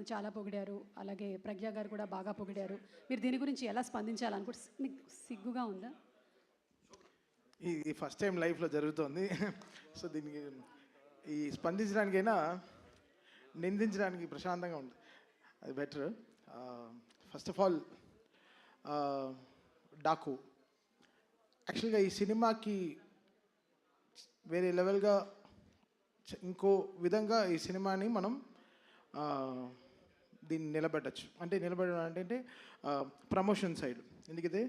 మిమ్మల్ని చాలా పొగిడారు, అలాగే ప్రజ్ఞ గారు కూడా బాగా పొగిడారు. మీరు దీని గురించి ఎలా స్పందించాలనుకుంటే మీకు సిగ్గుగా ఉందా? ఇది ఫస్ట్ టైం లైఫ్లో జరుగుతోంది. సో దీనికి ఈ స్పందించడానికైనా నిందించడానికి ప్రశాంతంగా ఉంది, అది better. First of all Daaku యాక్చువల్గా ఈ సినిమాకి వేరే లెవెల్గా ఇంకో విధంగా ఈ సినిమాని మనం దీన్ని నిలబెట్టచ్చు. అంటే నిలబెట్టడం అంటే ప్రమోషన్ సైడ్. ఎందుకంటే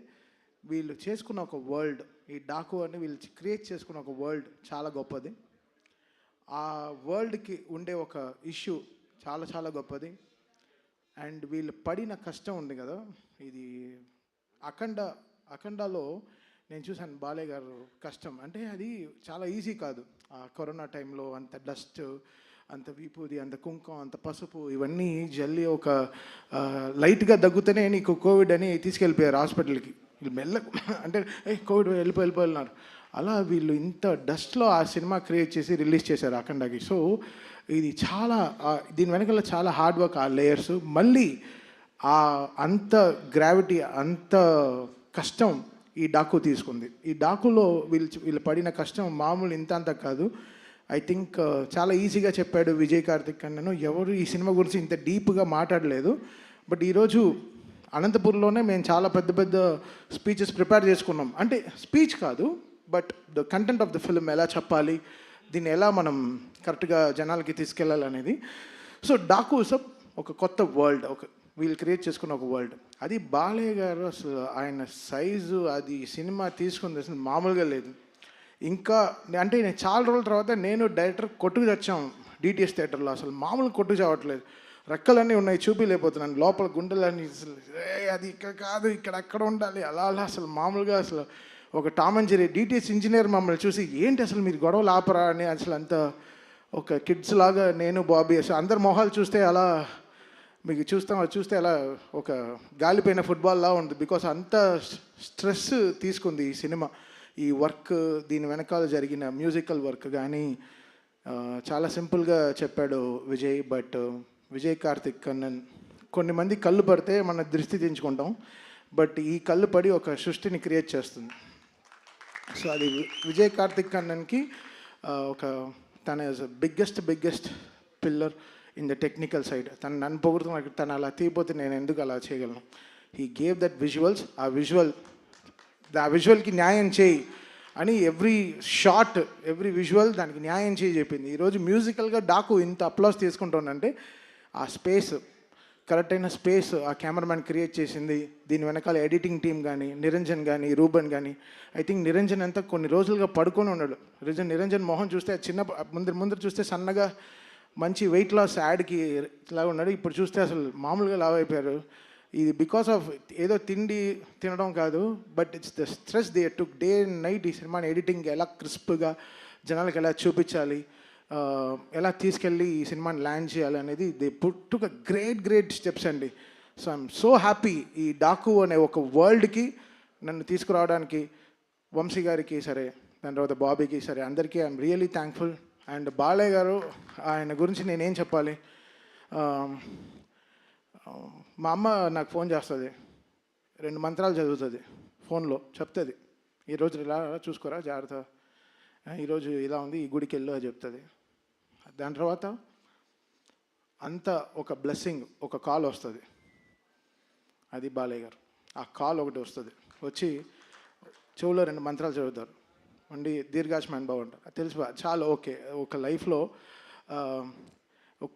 వీళ్ళు చేసుకున్న ఒక వరల్డ్, ఈ డాకు అని వీళ్ళు క్రియేట్ చేసుకున్న ఒక వరల్డ్ చాలా గొప్పది. ఆ వరల్డ్కి ఉండే ఒక ఇష్యూ చాలా చాలా గొప్పది. అండ్ వీళ్ళు పడిన కష్టం ఉంది కదా, ఇది అఖండాలో నేను చూశాను బాలయ్య గారు కష్టం. అంటే అది చాలా ఈజీ కాదు. ఆ కరోనా టైంలో అంత డస్ట్, అంత విపూది, అంత కుంకుమ, అంత పసుపు ఇవన్నీ జల్లి ఒక లైట్గా దగ్గుతూనే నీకు కోవిడ్ అని తీసుకెళ్ళిపోయారు హాస్పిటల్కి. వీళ్ళు అంటే కోవిడ్ వెళ్ళిపోయినారు. అలా వీళ్ళు ఇంత డస్ట్లో ఆ సినిమా క్రియేట్ చేసి రిలీజ్ చేశారు అఖండాకి. సో ఇది చాలా దీని వెనకాల చాలా హార్డ్ వర్క్, ఆ లేయర్స్, మళ్ళీ అంత గ్రావిటీ, అంత కష్టం ఈ డాకు తీసుకుంది. ఈ డాకులో వీళ్ళు పడిన కష్టం మామూలు ఇంత అంత కాదు. ఐ థింక్ చాలా ఈజీగా చెప్పాడు విజయ్ కార్తిక్ అన్నను. ఎవరు ఈ సినిమా గురించి ఇంత డీప్గా మాట్లాడలేదు. బట్ ఈరోజు అనంతపూర్లోనే మేము చాలా పెద్ద పెద్ద స్పీచెస్ ప్రిపేర్ చేసుకున్నాం. అంటే స్పీచ్ కాదు, but the content of the film ఎలా చెప్పాలి, దీన్ని ఎలా మనం కరెక్ట్గా జనాలకి తీసుకెళ్ళాలనేది. సో డాకు సబ్ ఒక కొత్త వరల్డ్, వీళ్ళు క్రియేట్ చేసుకున్న ఒక వరల్డ్. అది బాలయ్య గారు అసలు ఆయన సైజు, అది సినిమా తీసుకుంది అసలు మామూలుగా లేదు. ఇంకా అంటే నేను చాలా రోజుల తర్వాత నేను డైరెక్టర్ కొట్టుకు తెచ్చాం డిటిఎస్ థియేటర్లో. అసలు మామూలు కొట్టుకు చావట్లేదు, రెక్కలన్నీ ఉన్నాయి, చూపిలేకపోతున్నాను, లోపల గుండెలన్నీ అసలు అది ఇక్కడ కాదు, ఇక్కడ అక్కడ ఉండాలి, అలా అలా అసలు మామూలుగా అసలు ఒక Tom and Jerry DTS engineer మమ్మల్ని చూసి ఏంటి అసలు మీరు గొడవలు ఆపరా అని అసలు అంత ఒక కిడ్స్ లాగా నేను బాబీ అసలు అందరు మొహాలు చూస్తే అలా మీకు చూస్తే అలా ఒక గాలిపోయిన ఫుట్బాల్ లా ఉంది. బికాస్ అంత స్ట్రెస్ తీసుకుంది ఈ సినిమా, ఈ వర్క్, దీని వెనకాల జరిగిన మ్యూజికల్ వర్క్ కానీ. చాలా సింపుల్గా చెప్పాడు విజయ్. బట్ విజయ్ కార్తిక్ కన్నన్ కొన్ని మంది కళ్ళు పడితే మన దృష్టి దించుకుంటాం, బట్ ఈ కళ్ళు పడి ఒక సృష్టిని క్రియేట్ చేస్తుంది. సో అది విజయ్ కార్తిక్ కన్నన్కి ఒక తన biggest pillar in the technical side. నన్ను పొగుడుతున్న తను అలా తీయపోతే నేను ఎందుకు అలా చేయగలను. హీ గేవ్ దట్ విజువల్స్, ఆ విజువల్కి న్యాయం చేయి అని ఎవ్రీ షాట్, ఎవ్రీ విజువల్ దానికి న్యాయం చేయి చెప్పింది. ఈరోజు మ్యూజికల్గా డాకు ఇంత అప్లాస్ తీసుకుంటానంటే ఆ స్పేస్, కరెక్ట్ అయిన స్పేస్ ఆ కెమెరామ్యాన్ క్రియేట్ చేసింది. దీని వెనకాల ఎడిటింగ్ టీమ్ కానీ, నిరంజన్ కానీ, రూబన్ కానీ. ఐ థింక్ నిరంజన్ అంతా కొన్ని రోజులుగా పడుకొని ఉన్నాడు. నిరంజన్ మొహం చూస్తే చిన్న ముందర చూస్తే సన్నగా మంచి వెయిట్ లాస్ యాడ్కి లాగా ఉన్నాడు. ఇప్పుడు చూస్తే అసలు మామూలుగా లావ్ అయిపోయారు. ఇది బికాస్ ఆఫ్ ఏదో తిండి తినడం కాదు, but it's the stress they took day and night. ఈ సినిమాని ఎడిటింగ్ ఎలా క్రిస్ప్గా జనాలకు ఎలా చూపించాలి, ఎలా తీసుకెళ్ళి ఈ సినిమాని ల్యాండ్ చేయాలి అనేది they took a great steps అండి. సో ఐఎమ్ సో హ్యాపీ ఈ డాకు అనే ఒక వరల్డ్కి నన్ను తీసుకురావడానికి వంశీ గారికి సరే, దాని తర్వాత బాబీకి సరే, అందరికీ I'm really thankful. And Balayya గారు, ఆయన గురించి నేనేం చెప్పాలి. మా అమ్మ నాకు ఫోన్ చేస్తుంది, 2 మంత్రాలు చదువుతుంది ఫోన్లో, చెప్తుంది ఈరోజు ఇలా చూసుకోరా జాగ్రత్త, ఈరోజు ఇలా ఉంది, ఈ గుడికి వెళ్ళు అని చెప్తుంది. దాని తర్వాత అంత ఒక బ్లెస్సింగ్, ఒక కాల్ వస్తుంది, అది బాలయ్య గారు. ఆ కాల్ ఒకటి వస్తుంది, వచ్చి చెవులో 2 మంత్రాలు చదువుతారు, ఉండి దీర్ఘాయుష్మాన్ భవ అంటారు. తెలుసు చాలా ఓకే. ఒక లైఫ్లో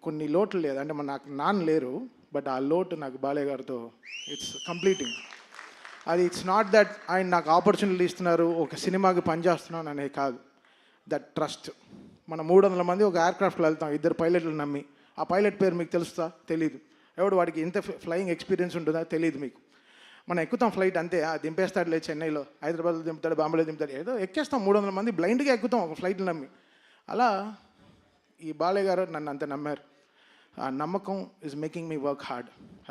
కొన్ని లోట్లు లేదు, అంటే నాకు నాన్న లేరు, బట్ ఆ లోటు నాకు బాలయ్య గారితో ఇట్స్ కంప్లీటింగ్. అది ఇట్స్ నాట్ దట్ ఆయన నాకు ఆపర్చునిటీ ఇస్తున్నారు, ఒక సినిమాకి పనిచేస్తున్నాను అనేది కాదు. That trust. మన 300 మంది ఒక ఎయిర్క్రాఫ్ట్లో వెళ్తాం, 2 పైలట్లు నమ్మి. ఆ పైలట్ పేరు మీకు తెలుస్తా? తెలీదు. ఎవడు వాడికి ఎంత ఫ్లయింగ్ ఎక్స్పీరియన్స్ ఉంటుందా తెలియదు మీకు. మనం ఎక్కుతాం ఫ్లైట్ అంతే, దింపేస్తాడులే చెన్నైలో, హైదరాబాద్లో దింపుతాడు, బాంబేలో దింపుతాడు, ఏదో ఎక్కేస్తాం. 300 మంది బ్లైండ్గా ఎక్కుతాం ఒక ఫ్లైట్లు నమ్మి. అలా ఈ బాలయ్య గారు నన్ను అంత నమ్మారు. ఆ నమ్మకం is making me work hard.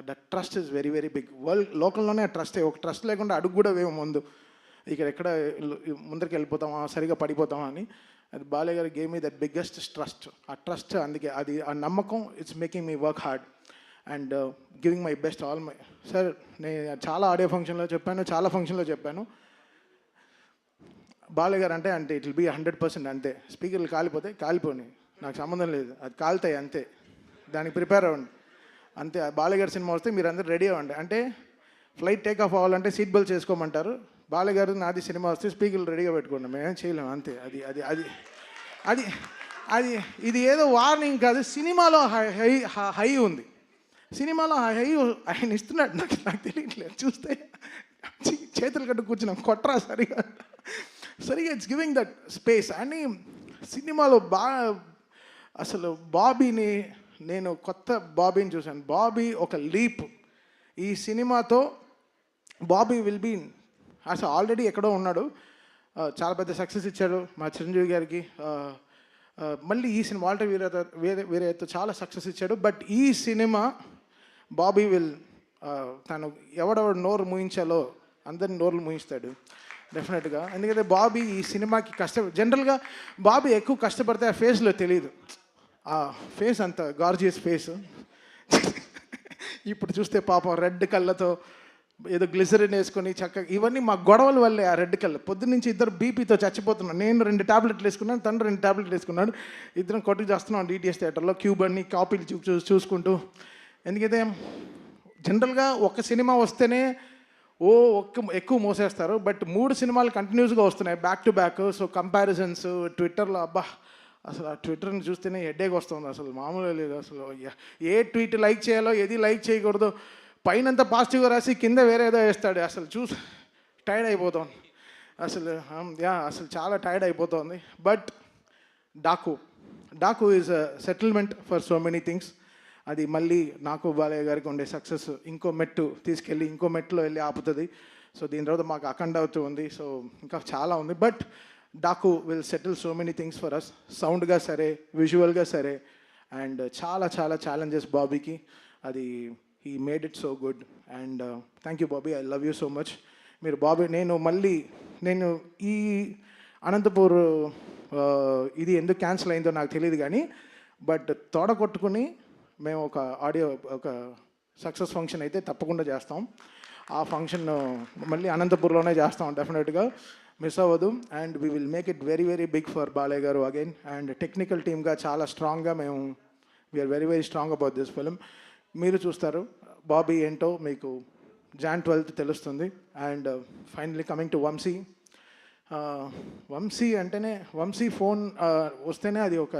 That trust is very very big. లోకల్లోనే ఆ ట్రస్టే. ఒక ట్రస్ట్ లేకుండా అడుగు కూడా వేము ముందు. ఇక్కడ ఎక్కడ ముందరికి వెళ్ళిపోతామా, సరిగా పడిపోతామా అని. అది బాలయ్య గారు game me that biggest trust. ఆ ట్రస్ట్, అందుకే అది ఆ నమ్మకం it's making me work hard. And giving my best all my sir. నేను చాలా ఆడియో ఫంక్షన్లో చెప్పాను, చాలా ఫంక్షన్లో చెప్పాను, బాలయ్య గారు అంటే ఇట్ విల్ బీ 100% అంతే. స్పీకర్లు కాలిపోతే కాలిపోయి, నాకు సంబంధం లేదు, అది కాలుతాయి అంతే, దానికి ప్రిపేర్ అవ్వండి అంతే. బాలయ్య గారి సినిమా వస్తే మీరు అందరూ రెడీ అవ్వండి. అంటే ఫ్లైట్ టేక్ ఆఫ్ అవ్వాలంటే సీట్ బెల్ట్ చేసుకోమంటారు, బాలయ్య గారు నాది సినిమా వస్తే స్పీకర్లు రెడీగా పెట్టుకోండి, మేమేం చేయలేము అంతే. అది అది అది అది అది ఇది ఏదో వార్నింగ్ కాదు, సినిమాలో హై ఉంది, సినిమాలో హై ఆయన ఇస్తున్నాడు. నాకు తెలియట్లేదు, చూస్తే చేతులు కట్టు కూర్చున్నాం, కొట్రా సరిగా ఇట్స్ గివింగ్ దట్ స్పేస్. అని సినిమాలో అసలు బాబీని, నేను కొత్త బాబీని చూశాను. బాబీ ఒక లీప్. ఈ సినిమాతో బాబీ విల్ బీ అసలు ఆల్రెడీ ఎక్కడో ఉన్నాడు, చాలా పెద్ద సక్సెస్ ఇచ్చాడు మా చిరంజీవి గారికి. మళ్ళీ ఈ సినిమా వాల్టర్ వీరయ్యతో చాలా సక్సెస్ ఇచ్చాడు. బట్ ఈ సినిమా బాబీ విల్ తను ఎవడెవడు నోరు మూయించాలో అందరిని నోర్లు మూయిస్తాడు డెఫినెట్గా. ఎందుకంటే బాబీ ఈ సినిమాకి జనరల్గా బాబీ ఎక్కువ కష్టపడితే ఆ ఫేస్లో తెలియదు, ఆ ఫేస్ అంత గార్జియస్ ఫేస్. ఇప్పుడు చూస్తే పాపం రెడ్ కళ్ళతో ఏదో గ్లిజరిన్ వేసుకొని చక్కగా, ఇవన్నీ మా గొడవల వల్లే. ఆ రెడ్ కళ్ళ పొద్దున్నుంచి ఇద్దరు బీపీతో చచ్చిపోతున్నాను. నేను 2 టాబ్లెట్లు వేసుకున్నాను, తను 2 టాబ్లెట్లు వేసుకున్నాడు, ఇద్దరం కొట్టుకు చేస్తున్నాం డిటిఎస్ థియేటర్లో క్యూబ్ అన్ని కాపీలు చూసుకుంటూ. ఎందుకంటే జనరల్గా ఒక సినిమా వస్తేనే ఎక్కువ మోసేస్తారు, బట్ 3 సినిమాలు కంటిన్యూస్గా వస్తున్నాయి back to back. So comparisons ట్విట్టర్లో, అబ్బా అసలు ఆ ట్విట్టర్ని చూస్తేనే హెడేక్ వస్తుంది, అసలు మామూలుగా లేదు. అసలు ఏ ట్వీట్ లైక్ చేయాలో ఏది లైక్ చేయకూడదు, పైనంత పాజిటివ్గా రాసి కింద వేరే ఏదో వేస్తాడు. అసలు చూసి టైర్డ్ అయిపోతాం అసలు. అసలు చాలా టైర్డ్ అయిపోతుంది. But Daaku is a settlement for so many things. అది మళ్ళీ నాకు బాలయ్య గారికి ఉండే సక్సెస్ ఇంకో మెట్టు తీసుకెళ్ళి ఇంకో మెట్టులో వెళ్ళి ఆపుతుంది. సో దీని తర్వాత మాకు అఖండ అవుతూ ఉంది, సో ఇంకా చాలా ఉంది. But Daaku will settle so many things for us, సౌండ్గా సరే, విజువల్గా సరే. అండ్ చాలా చాలా ఛాలెంజెస్ బాబీకి, అది he made it so good. And thank you Bobby, I love you so much. మీరు బాబీ, నేను ఈ అనంతపూర్ ఇది ఎందుకు క్యాన్సిల్ అయిందో నాకు తెలియదు కానీ, బట్ తోడ కొట్టుకుని మేము ఒక సక్సెస్ ఫంక్షన్ అయితే తప్పకుండా చేస్తాం. ఆ ఫంక్షన్ మళ్ళీ అనంతపూర్లోనే చేస్తాం డెఫినెట్గా, మిస్ అవ్వదు. And we will make it very very big for Balayya garu again. And technical టీమ్గా చాలా స్ట్రాంగ్గా we are very very strong about this film. మీరు చూస్తారు బాబీ ఏంటో మీకు Jan 12th తెలుస్తుంది. And finally coming to Vamsi అంటేనే, వంశీ ఫోన్ వస్తేనే అది ఒక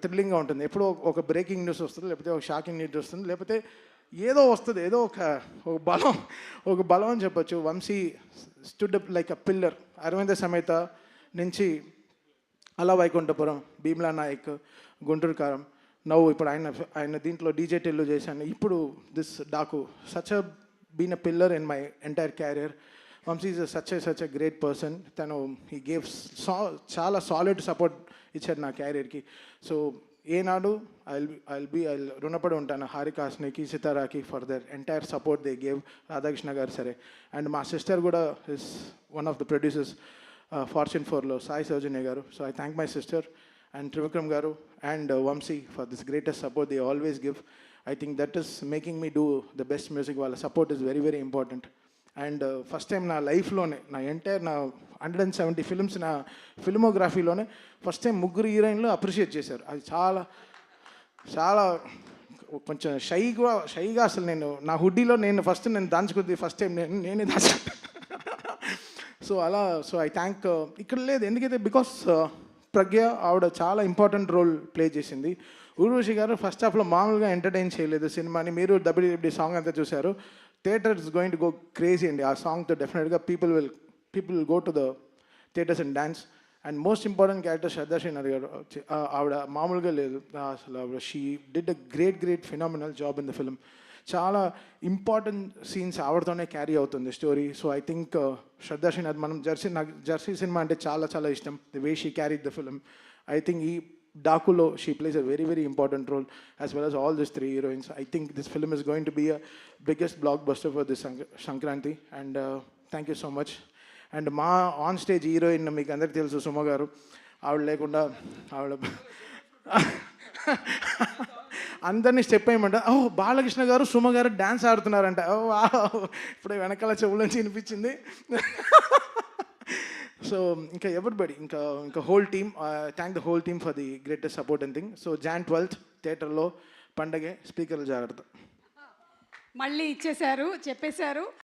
థ్రిల్లింగ్గా ఉంటుంది. ఎప్పుడో ఒక బ్రేకింగ్ న్యూస్ వస్తుంది, లేకపోతే ఒక షాకింగ్ న్యూస్ వస్తుంది, లేకపోతే ఏదో వస్తుంది, ఏదో ఒక బలం అని చెప్పొచ్చు. Vamsi stood up like a pillar. Aravinda Sametha నుంచి అలా వైకుంఠపురం, భీమ్లా నాయక్, గుంటూరు కారం, నవ్వు ఇప్పుడు ఆయన దీంట్లో డీజే టెల్లు చేశాను, ఇప్పుడు this Daaku. Such a been a pillar in my entire career. Vamsi is such a great person. తను హీ గేవ్ చాలా సాలిడ్ సపోర్ట్ ఇచ్చారు నా క్యారియర్కి. సో ఏనాడు ఐల్ రుణపడి ఉంటాను హారికాస్నికి, సితారాకి for their entire support they gave. Radhakrishna garu సరే, అండ్ మా సిస్టర్ కూడా is one of the producers Fortune 4లో Sai Soujanya garu. So I thank my sister and Trivikram garu and Vamsi for this greatest support they always give. I think that is making me do the best music. వాళ్ళ support is very very important. And first time నా లైఫ్లోనే, నా 170 films నా ఫిల్మోగ్రఫీలోనే first time 3 హీరోయిన్లు appreciate చేశారు. అది చాలా చాలా కొంచెం షైగా అసలు నేను నా హుడ్డీలో ఫస్ట్ దాచుకుంది ఫస్ట్ టైం నేనే దాచుకుంటాను. So I thank. ఇక్కడ లేదు ఎందుకైతే బికాస్ ప్రజ్ఞ ఆవిడ చాలా ఇంపార్టెంట్ రోల్ ప్లే చేసింది. ఊర్వశి గారు ఫస్ట్ హాఫ్లో మామూలుగా ఎంటర్టైన్ చేయలేదు సినిమాని. మీరు డబ్ల్యూడబ్ల్యూ సాంగ్ అంతా చూశారు. Theatre is going to go crazy అండి ఆ సాంగ్తో. డెఫినెట్గా people will go to the theatres and dance. And most important character Shraddha Srinath garu. ఆవిడ మామూలుగా లేదు అసలు. ఆవిడ she did a great phenomenal job in the film. చాలా ఇంపార్టెంట్ సీన్స్ ఆవిడతోనే క్యారీ అవుతుంది story. So I think Shraddha Srinath, నాకు జెర్సీ సినిమా అంటే చాలా ఇష్టం. The way she carried the film. I think ఈ డాకులో she plays a very very important role as well as all these 3 heroines. I think this film is going to be a biggest blockbuster for this Sankranti. And thank you so much. And మా on stage heroine మీకు అందరికీ తెలుసు సుమ గారు. ఆవిడ లేకుండా అందరినీ step వేయమంట. ఓ బాలకృష్ణ గారు సుమ గారు డ్యాన్స్ ఆడుతున్నారంట. ఓ ఇప్పుడే వెనకాల చెవుల నుంచి వినిపించింది. సో ఇంకా ఎవ్రీబడి ఇంకా whole team, thank the whole team for the greatest support and thing. So Jan 12th థియేటర్లో పండగే, స్పీకర్లు జాగ్రత్త. మళ్ళీ ఇచ్చేశారు, చెప్పేశారు.